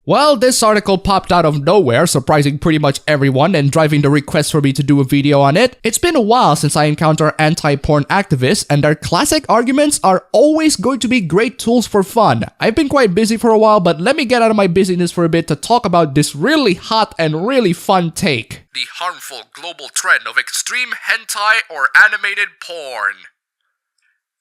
Well, this article popped out of nowhere, surprising pretty much everyone and driving the request for me to do a video on it. It's been a while since I encounter anti-porn activists, and their classic arguments are always going to be great tools for fun. I've been quite busy for a while, but let me get out of my busyness for a bit to talk about this really hot and really fun take. The harmful global trend of extreme hentai or animated porn.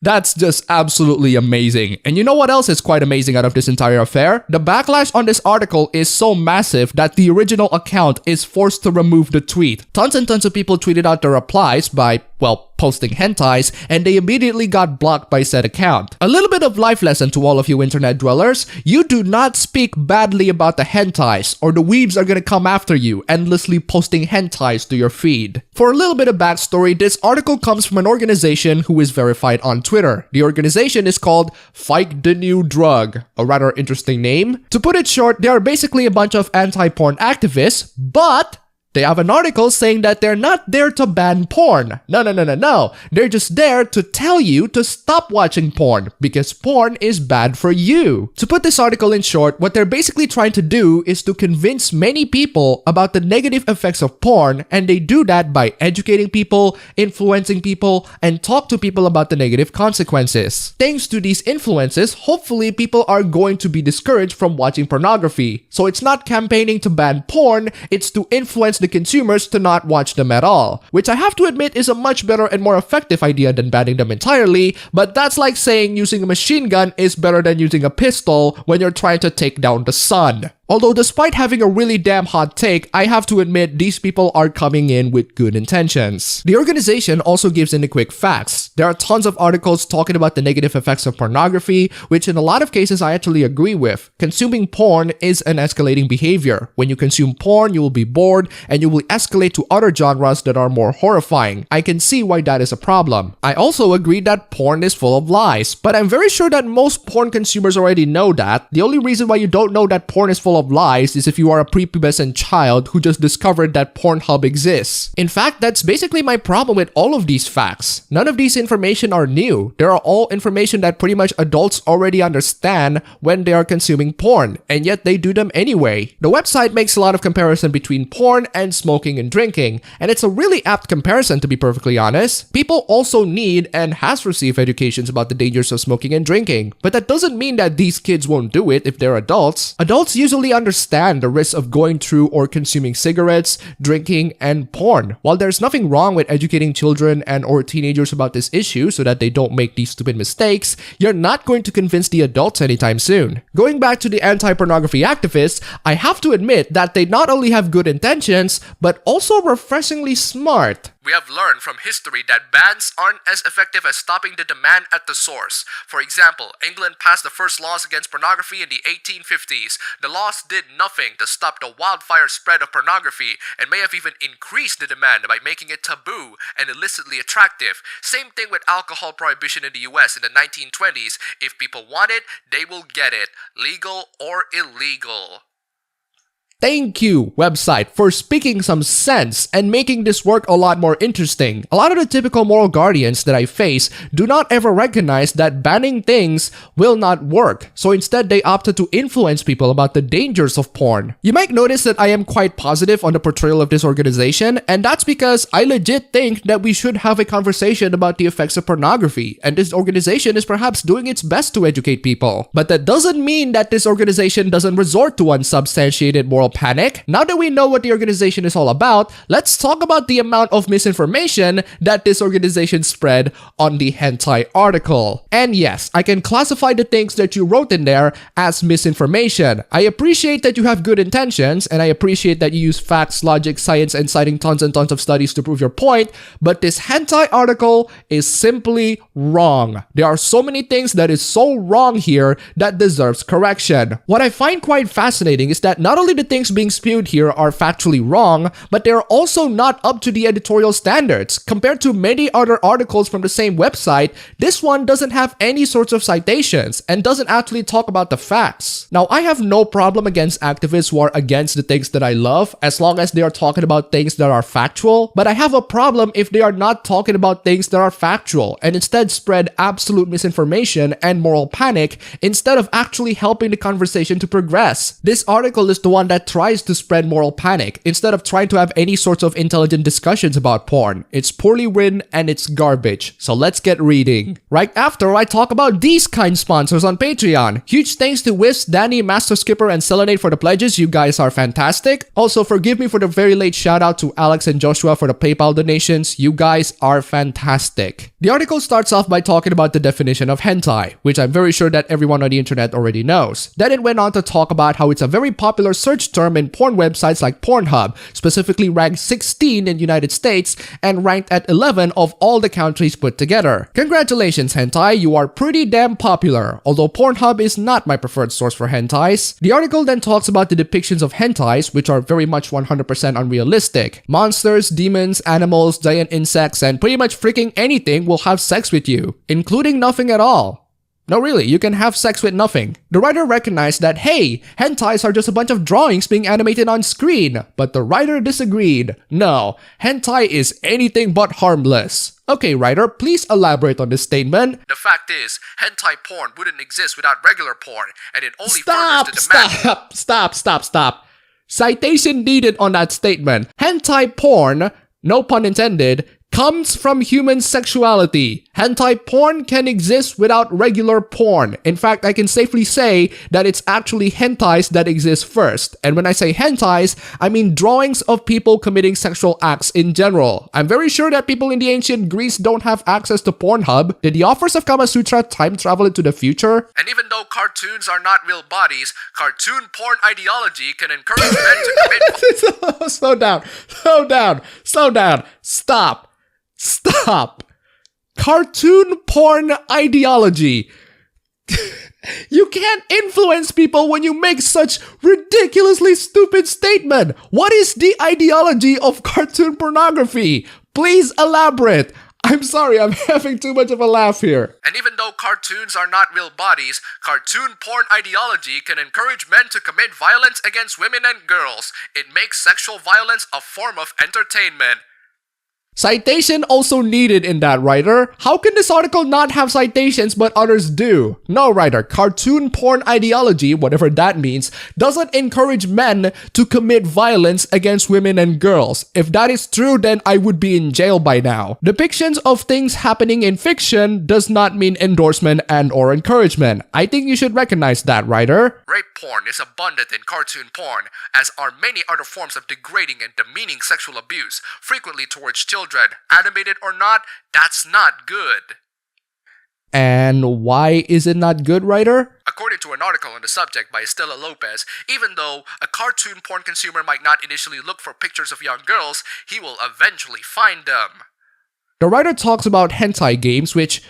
That's just absolutely amazing. And you know what else is quite amazing out of this entire affair? The backlash on this article is so massive that the original account is forced to remove the tweet. Tons and tons of people tweeted out their replies by, well, posting hentais, and they immediately got blocked by said account. A little bit of life lesson to all of you internet dwellers: you do not speak badly about the hentais, or the weebs are gonna come after you, endlessly posting hentais to your feed. For a little bit of backstory, this article comes from an organization who is verified on Twitter. The organization is called Fight the New Drug, a rather interesting name. To put it short, they are basically a bunch of anti-porn activists, but they have an article saying that they're not there to ban porn. No. They're just there to tell you to stop watching porn because porn is bad for you. To put this article in short, what they're basically trying to do is to convince many people about the negative effects of porn, and they do that by educating people, influencing people, and talk to people about the negative consequences. Thanks to these influences, hopefully people are going to be discouraged from watching pornography. So it's not campaigning to ban porn, it's to influence the consumers to not watch them at all, which I have to admit is a much better and more effective idea than banning them entirely, but that's like saying using a machine gun is better than using a pistol when you're trying to take down the sun. Although despite having a really damn hot take, I have to admit these people are coming in with good intentions. The organization also gives in the quick facts. There are tons of articles talking about the negative effects of pornography, which in a lot of cases I actually agree with. Consuming porn is an escalating behavior. When you consume porn, you will be bored and you will escalate to other genres that are more horrifying. I can see why that is a problem. I also agree that porn is full of lies, but I'm very sure that most porn consumers already know that. The only reason why you don't know that porn is full of lies is if you are a prepubescent child who just discovered that Pornhub exists. In fact, that's basically my problem with all of these facts. None of these information are new. They are all information that pretty much adults already understand when they are consuming porn, and yet they do them anyway. The website makes a lot of comparison between porn and smoking and drinking, and it's a really apt comparison to be perfectly honest. People also need and has received educations about the dangers of smoking and drinking, but that doesn't mean that these kids won't do it if they're adults. Adults usually understand the risks of going through or consuming cigarettes, drinking, and porn. While there's nothing wrong with educating children and or teenagers about this issue so that they don't make these stupid mistakes, you're not going to convince the adults anytime soon. Going back to the anti-pornography activists, I have to admit that they not only have good intentions, but also refreshingly smart. We have learned from history that bans aren't as effective as stopping the demand at the source. For example, England passed the first laws against pornography in the 1850s. The laws did nothing to stop the wildfire spread of pornography and may have even increased the demand by making it taboo and illicitly attractive. Same thing with alcohol prohibition in the US in the 1920s. If people want it, they will get it, legal or illegal. Thank you, website, for speaking some sense and making this work a lot more interesting. A lot of the typical moral guardians that I face do not ever recognize that banning things will not work, so instead they opted to influence people about the dangers of porn. You might notice that I am quite positive on the portrayal of this organization, and that's because I legit think that we should have a conversation about the effects of pornography, and this organization is perhaps doing its best to educate people. But that doesn't mean that this organization doesn't resort to unsubstantiated moral panic. Now that we know what the organization is all about, let's talk about the amount of misinformation that this organization spread on the hentai article. And yes, I can classify the things that you wrote in there as misinformation. I appreciate that you have good intentions, and I appreciate that you use facts, logic, science, and citing tons and tons of studies to prove your point, but this hentai article is simply wrong. There are so many things that is so wrong here that deserves correction. What I find quite fascinating is that not only the things things being spewed here are factually wrong, but they're also not up to the editorial standards. Compared to many other articles from the same website, this one doesn't have any sorts of citations and doesn't actually talk about the facts. Now, I have no problem against activists who are against the things that I love, as long as they are talking about things that are factual, but I have a problem if they are not talking about things that are factual and instead spread absolute misinformation and moral panic instead of actually helping the conversation to progress. This article is the one that tries to spread moral panic instead of trying to have any sorts of intelligent discussions about porn. It's poorly written and it's garbage. So let's get reading. Right after, I talk about these kind sponsors on Patreon. Huge thanks to Whis, Danny, Master Skipper, and Selenate for the pledges. You guys are fantastic. Also, forgive me for the very late shout out to Alex and Joshua for the PayPal donations. You guys are fantastic. The article starts off by talking about the definition of hentai, which I'm very sure that everyone on the internet already knows. Then it went on to talk about how it's a very popular search term in porn websites like Pornhub, specifically ranked 16 in the United States and ranked at 11 of all the countries put together. Congratulations, hentai, you are pretty damn popular, although Pornhub is not my preferred source for hentais. The article then talks about the depictions of hentais, which are very much 100% unrealistic. Monsters, demons, animals, giant insects, and pretty much freaking anything will have sex with you, including nothing at all. No, really, you can have sex with nothing. The writer recognized that, hey, hentais are just a bunch of drawings being animated on screen, but the writer disagreed. No, hentai is anything but harmless. Okay, writer, please elaborate on this statement. The fact is, hentai porn wouldn't exist without regular porn, and it only furthers the demand. Stop. Citation needed on that statement. Hentai porn, no pun intended, comes from human sexuality. Hentai porn can exist without regular porn. In fact, I can safely say that it's actually hentais that exist first. And when I say hentais, I mean drawings of people committing sexual acts in general. I'm very sure that people in the ancient Greece don't have access to Pornhub. Did the authors of Kama Sutra time travel into the future? And even though cartoons are not real bodies, cartoon porn ideology can encourage men to commit... Slow down. Stop. Cartoon porn ideology. You can't influence people when you make such ridiculously stupid statement. What is the ideology of cartoon pornography? Please elaborate. I'm sorry, I'm having too much of a laugh here. And even though cartoons are not real bodies, cartoon porn ideology can encourage men to commit violence against women and girls. It makes sexual violence a form of entertainment. Citation also needed in that, writer. How can this article not have citations but others do? No, writer, cartoon porn ideology, whatever that means, doesn't encourage men to commit violence against women and girls. If that is true, then I would be in jail by now. Depictions of things happening in fiction does not mean endorsement and or encouragement. I think you should recognize that, writer. Rape porn is abundant in cartoon porn, as are many other forms of degrading and demeaning sexual abuse, frequently towards children. Animated or not, that's not good. And why is it not good, writer? According to an article on the subject by Estela Lopez, even though a cartoon porn consumer might not initially look for pictures of young girls, he will eventually find them. The writer talks about hentai games, which...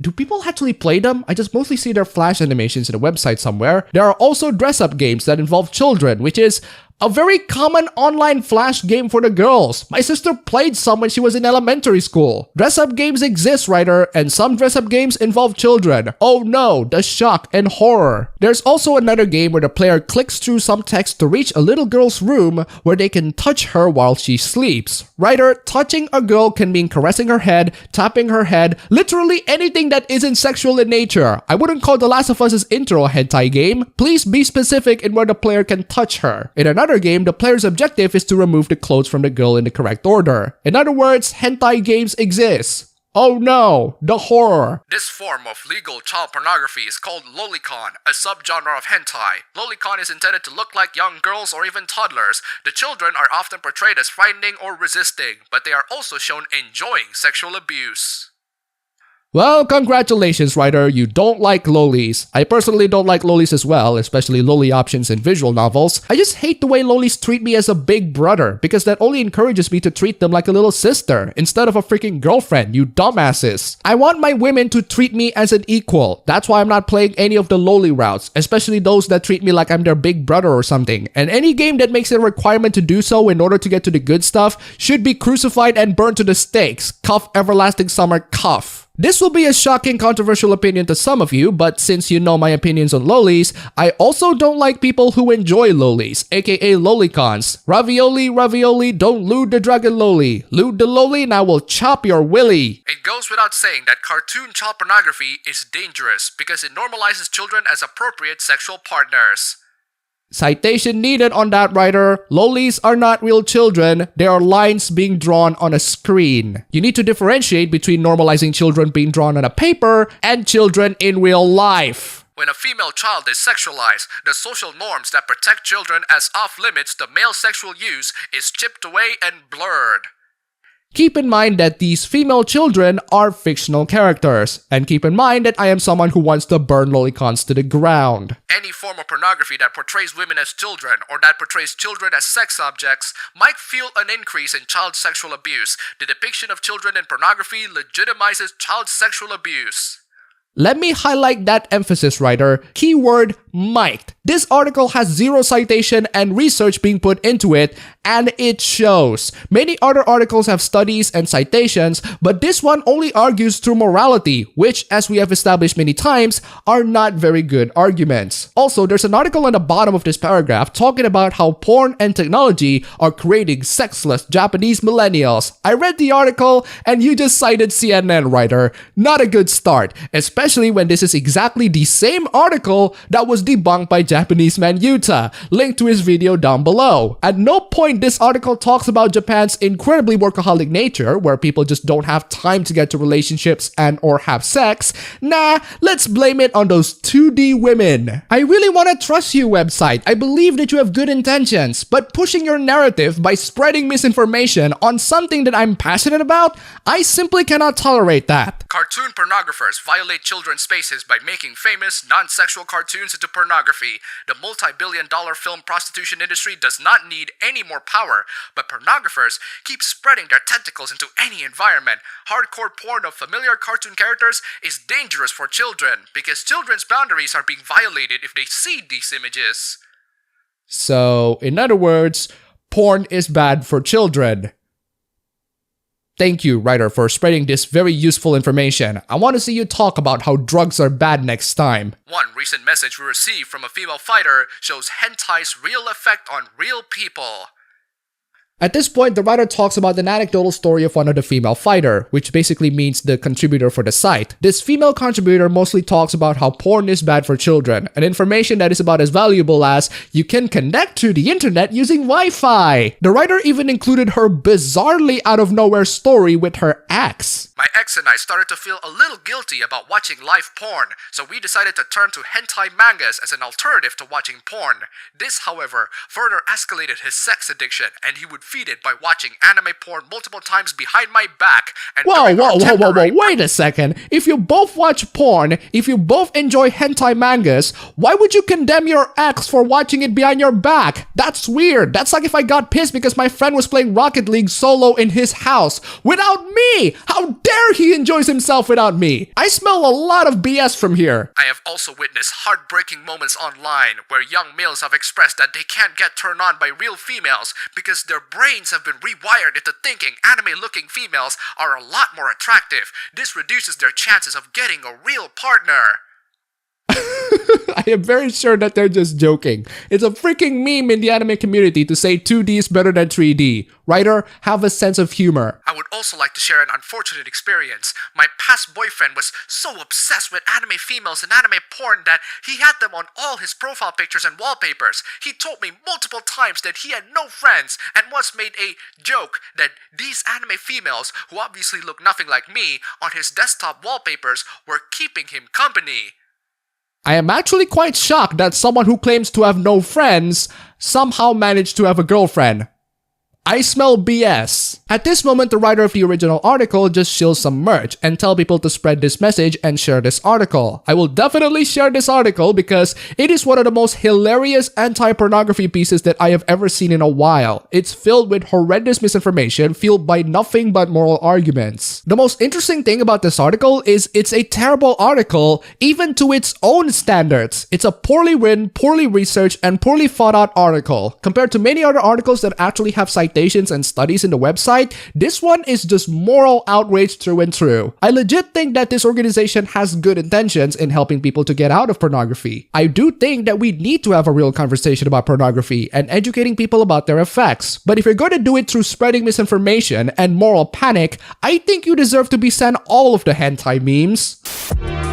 do people actually play them? I just mostly see their flash animations in a website somewhere. There are also dress-up games that involve children, which is a very common online flash game for the girls. My sister played some when she was in elementary school. Dress-up games exist, writer, and some dress-up games involve children. Oh no, the shock and horror. There's also another game where the player clicks through some text to reach a little girl's room where they can touch her while she sleeps. Writer, touching a girl can mean caressing her head, tapping her head, literally anything that isn't sexual in nature. I wouldn't call The Last of Us's intro a hentai game. Please be specific in where the player can touch her. In another game, the player's objective is to remove the clothes from the girl in the correct order. In other words, hentai games exist. Oh no, the horror. This form of legal child pornography is called lolicon, a subgenre of hentai. Lolicon is intended to look like young girls or even toddlers. The children are often portrayed as frightening or resisting, but they are also shown enjoying sexual abuse. Well, congratulations, writer. You don't like lolis. I personally don't like lolis as well, especially loli options in visual novels. I just hate the way lolis treat me as a big brother, because that only encourages me to treat them like a little sister instead of a freaking girlfriend, you dumbasses. I want my women to treat me as an equal. That's why I'm not playing any of the loli routes, especially those that treat me like I'm their big brother or something. And any game that makes it a requirement to do so in order to get to the good stuff should be crucified and burned to the stakes. Cuff everlasting summer, cuff. This will be a shocking, controversial opinion to some of you, but since you know my opinions on lolis, I also don't like people who enjoy lolis, aka lolicons. Ravioli, ravioli, don't lewd the dragon loli. Lewd the loli and I will chop your willy. It goes without saying that cartoon child pornography is dangerous because it normalizes children as appropriate sexual partners. Citation needed on that, writer. Lolis are not real children. They are lines being drawn on a screen. You need to differentiate between normalizing children being drawn on a paper and children in real life. When a female child is sexualized, the social norms that protect children as off-limits to male sexual use is chipped away and blurred. Keep in mind that these female children are fictional characters, and keep in mind that I am someone who wants to burn lolicons to the ground. Any form of pornography that portrays women as children or that portrays children as sex objects might feel an increase in child sexual abuse. The depiction of children in pornography legitimizes child sexual abuse. Let me highlight that emphasis, writer. Keyword might. This article has zero citation and research being put into it, and it shows. Many other articles have studies and citations, but this one only argues through morality, which, as we have established many times, are not very good arguments. Also, there's an article on the bottom of this paragraph talking about how porn and technology are creating sexless Japanese millennials. I read the article, and you just cited CNN, writer. Not a good start, especially when this is exactly the same article that was debunked by Japanese man Yuta, linked to his video down below. At no point this article talks about Japan's incredibly workaholic nature, where people just don't have time to get to relationships and or have sex. Nah, let's blame it on those 2D women. I really want to trust you, website. I believe that you have good intentions, but pushing your narrative by spreading misinformation on something that I'm passionate about, I simply cannot tolerate that. Cartoon pornographers violate children's spaces by making famous, non-sexual cartoons into pornography. The multi-billion-dollar film prostitution industry does not need any more power, but pornographers keep spreading their tentacles into any environment. Hardcore porn of familiar cartoon characters is dangerous for children because children's boundaries are being violated if they see these images. So, in other words, porn is bad for children. Thank you, writer, for spreading this very useful information. I want to see you talk about how drugs are bad next time. One recent message we received from a female fighter shows hentai's real effect on real people. At this point, the writer talks about an anecdotal story of one of the female fighter, which basically means the contributor for the site. This female contributor mostly talks about how porn is bad for children, an information that is about as valuable as you can connect to the internet using Wi-Fi. The writer even included her bizarrely out of nowhere story with her ex. My ex and I started to feel a little guilty about watching live porn, so we decided to turn to hentai mangas as an alternative to watching porn. This, however, further escalated his sex addiction, and he would feed it by watching anime porn multiple times behind my back. And whoa, wait a second. If you both watch porn, if you both enjoy hentai mangas, why would you condemn your ex for watching it behind your back? That's weird. That's like if I got pissed because my friend was playing Rocket League solo in his house without me. How dare he enjoys himself without me? I smell a lot of BS from here. I have also witnessed heartbreaking moments online where young males have expressed that they can't get turned on by real females because their brains have been rewired into thinking anime-looking females are a lot more attractive. This reduces their chances of getting a real partner. I am very sure that they're just joking. It's a freaking meme in the anime community to say 2D is better than 3D. Writer, have a sense of humor. I would also like to share an unfortunate experience. My past boyfriend was so obsessed with anime females and anime porn that he had them on all his profile pictures and wallpapers. He told me multiple times that he had no friends and once made a joke that these anime females, who obviously look nothing like me, on his desktop wallpapers were keeping him company. I am actually quite shocked that someone who claims to have no friends somehow managed to have a girlfriend. I smell BS. At this moment, the writer of the original article just shills some merch and tell people to spread this message and share this article. I will definitely share this article because it is one of the most hilarious anti-pornography pieces that I have ever seen in a while. It's filled with horrendous misinformation fueled by nothing but moral arguments. The most interesting thing about this article is it's a terrible article even to its own standards. It's a poorly written, poorly researched, and poorly thought out article. Compared to many other articles that actually have citations and studies in the website, this one is just moral outrage through and through. I legit think that this organization has good intentions in helping people to get out of pornography. I do think that we need to have a real conversation about pornography and educating people about their effects. But if you're going to do it through spreading misinformation and moral panic, I think you deserve to be sent all of the hentai memes.